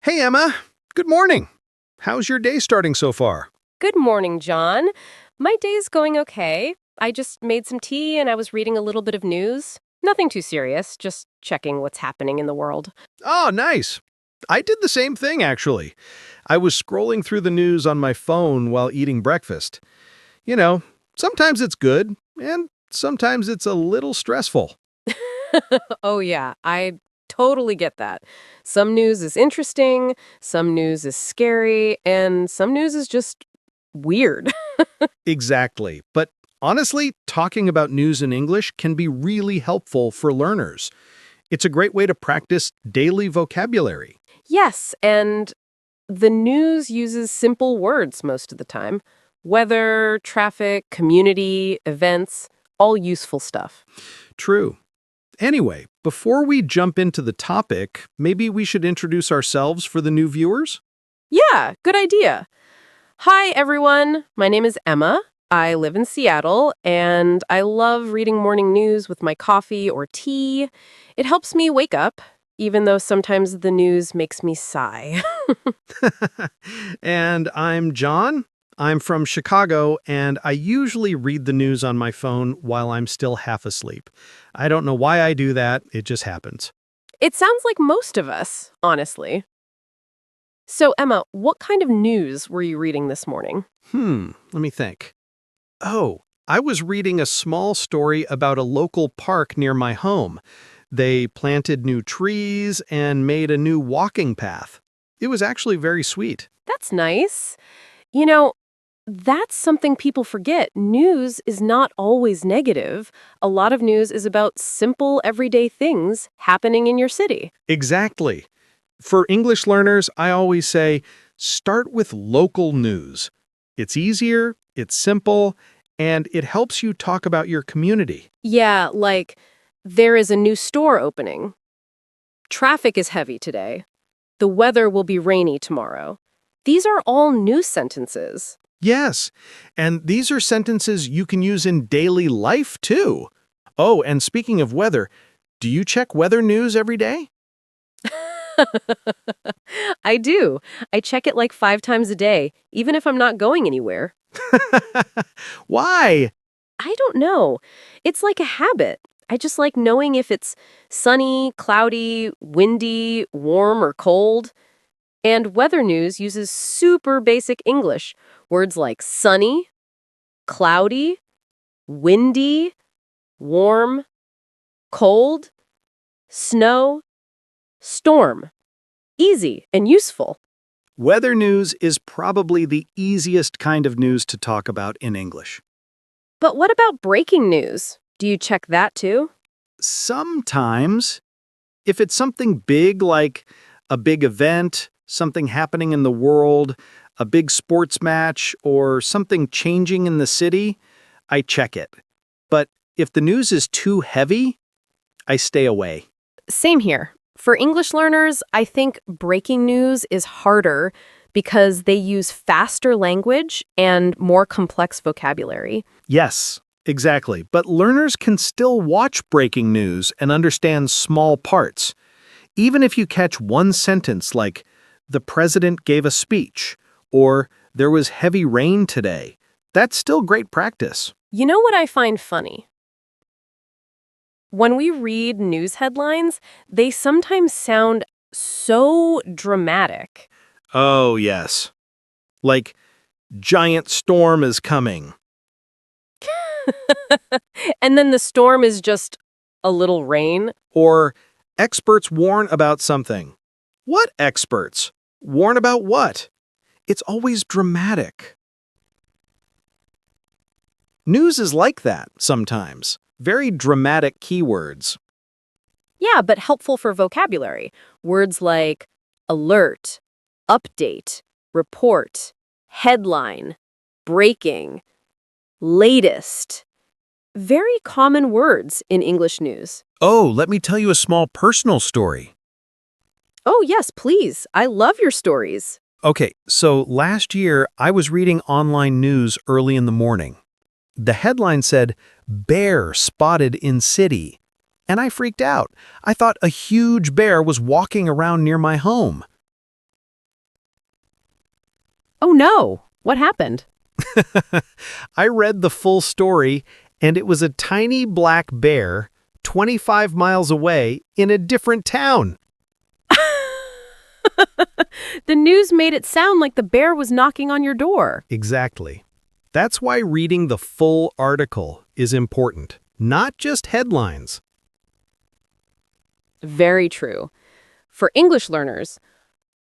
Hey, Emma. Good morning. How's your day starting so far? Good morning, John. My day's going okay. I just made some tea and I was reading a little bit of news. Nothing too serious, just checking what's happening in the world. Oh, nice. I did the same thing, actually. I was scrolling through the news on my phone while eating breakfast. You know, sometimes it's good, and sometimes it's a little stressful. Oh, yeah, I totally get that. Some news is interesting, some news is scary, and some news is just weird. Exactly. But honestly, talking about news in English can be really helpful for learners. It's a great way to practice daily vocabulary. Yes, and the news uses simple words most of the time. Weather, traffic, community, events, all useful stuff. True. Anyway, before we jump into the topic, maybe we should introduce ourselves for the new viewers? Yeah, good idea. Hi, everyone. My name is Emma. I live in Seattle, and I love reading morning news with my coffee or tea. It helps me wake up, even though sometimes the news makes me sigh. And I'm John. I'm from Chicago, and I usually read the news on my phone while I'm still half asleep. I don't know why I do that, it just happens. It sounds like most of us, honestly. So, Emma, what kind of news were you reading this morning? Let me think. Oh, I was reading a small story about a local park near my home. They planted new trees and made a new walking path. It was actually very sweet. That's nice. You know, that's something people forget. News is not always negative. A lot of news is about simple, everyday things happening in your city. Exactly. For English learners, I always say, start with local news. It's easier, it's simple, and it helps you talk about your community. Yeah, like, there is a new store opening. Traffic is heavy today. The weather will be rainy tomorrow. These are all news sentences. Yes, and these are sentences you can use in daily life, too. Oh, and speaking of weather, do you check weather news every day? I do. I check it like 5 times a day, even if I'm not going anywhere. Why? I don't know. It's like a habit. I just like knowing if it's sunny, cloudy, windy, warm, or cold. And weather news uses super basic English. Words like sunny, cloudy, windy, warm, cold, snow, storm. Easy and useful. Weather news is probably the easiest kind of news to talk about in English. But what about breaking news? Do you check that too? Sometimes, if it's something big like a big event, something happening in the world, a big sports match, or something changing in the city, I check it. But if the news is too heavy, I stay away. Same here. For English learners, I think breaking news is harder because they use faster language and more complex vocabulary. Yes, exactly. But learners can still watch breaking news and understand small parts. Even if you catch one sentence like, the president gave a speech, or there was heavy rain today, that's still great practice. You know what I find funny? When we read news headlines, they sometimes sound so dramatic. Oh, yes. Like, giant storm is coming. And then the storm is just a little rain. Or, experts warn about something. What experts? Warn about what? It's always dramatic. News is like that sometimes. Very dramatic keywords. Yeah, but helpful for vocabulary. Words like alert, update, report, headline, breaking, latest. Very common words in English news. Oh, let me tell you a small personal story. Oh, yes, please. I love your stories. Okay, so last year I was reading online news early in the morning. The headline said, "Bear spotted in city." And I freaked out. I thought a huge bear was walking around near my home. Oh no, what happened? I read the full story, and it was a tiny black bear 25 miles away in a different town. The news made it sound like the bear was knocking on your door. Exactly. That's why reading the full article is important, not just headlines. Very true. For English learners,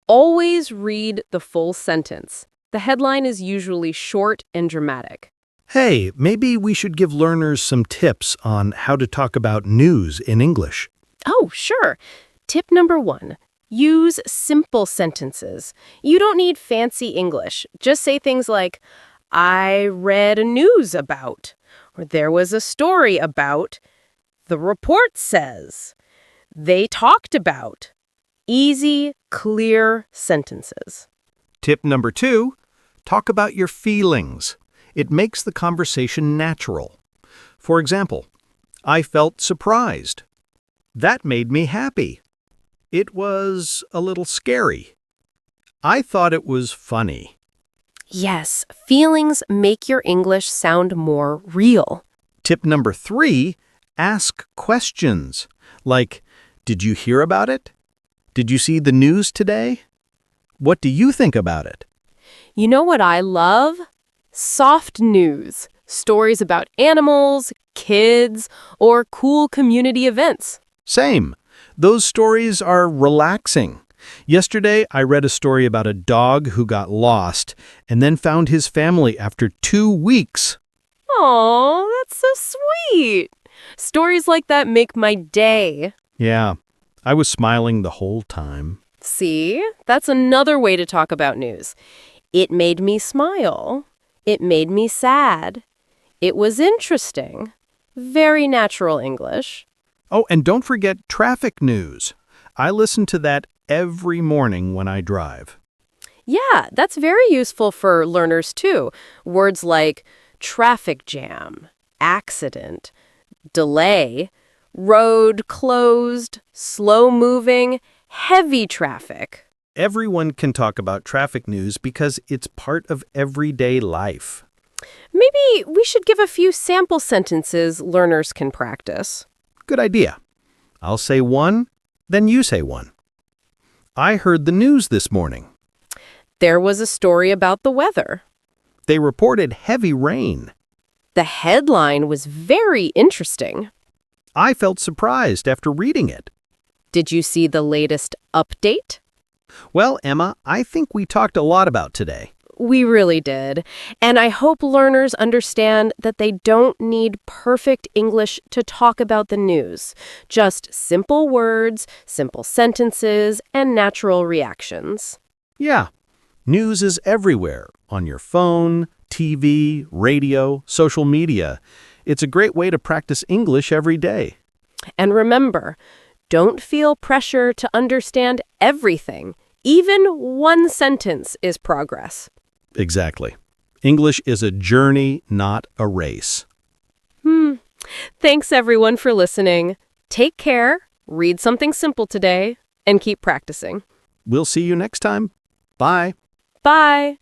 always read the full sentence. The headline is usually short and dramatic. Hey, maybe we should give learners some tips on how to talk about news in English. Oh, sure. Tip number 1. Use simple sentences. You don't need fancy English. Just say things like, I read a news about, or there was a story about, the report says, they talked about. Easy, clear sentences. Tip number 2, talk about your feelings. It makes the conversation natural. For example, I felt surprised. That made me happy. It was a little scary. I thought it was funny. Yes, feelings make your English sound more real. Tip number 3, ask questions. Like, did you hear about it? Did you see the news today? What do you think about it? You know what I love? Soft news. Stories about animals, kids, or cool community events. Same. Those stories are relaxing. Yesterday, I read a story about a dog who got lost and then found his family after 2 weeks. Aw, that's so sweet. Stories like that make my day. Yeah, I was smiling the whole time. See, that's another way to talk about news. It made me smile. It made me sad. It was interesting. Very natural English. Oh, and don't forget traffic news. I listen to that every morning when I drive. Yeah, that's very useful for learners too. Words like traffic jam, accident, delay, road closed, slow moving, heavy traffic. Everyone can talk about traffic news because it's part of everyday life. Maybe we should give a few sample sentences learners can practice. Good idea. I'll say one, then you say one. I heard the news this morning. There was a story about the weather. They reported heavy rain. The headline was very interesting. I felt surprised after reading it. Did you see the latest update? Well, Emma, I think we talked a lot about today. We really did. And I hope learners understand that they don't need perfect English to talk about the news. Just simple words, simple sentences, and natural reactions. Yeah, news is everywhere, on your phone, TV, radio, social media. It's a great way to practice English every day. And remember, don't feel pressure to understand everything. Even one sentence is progress. Exactly. English is a journey, not a race. Thanks everyone for listening. Take care, read something simple today, and keep practicing. We'll see you next time. Bye. Bye.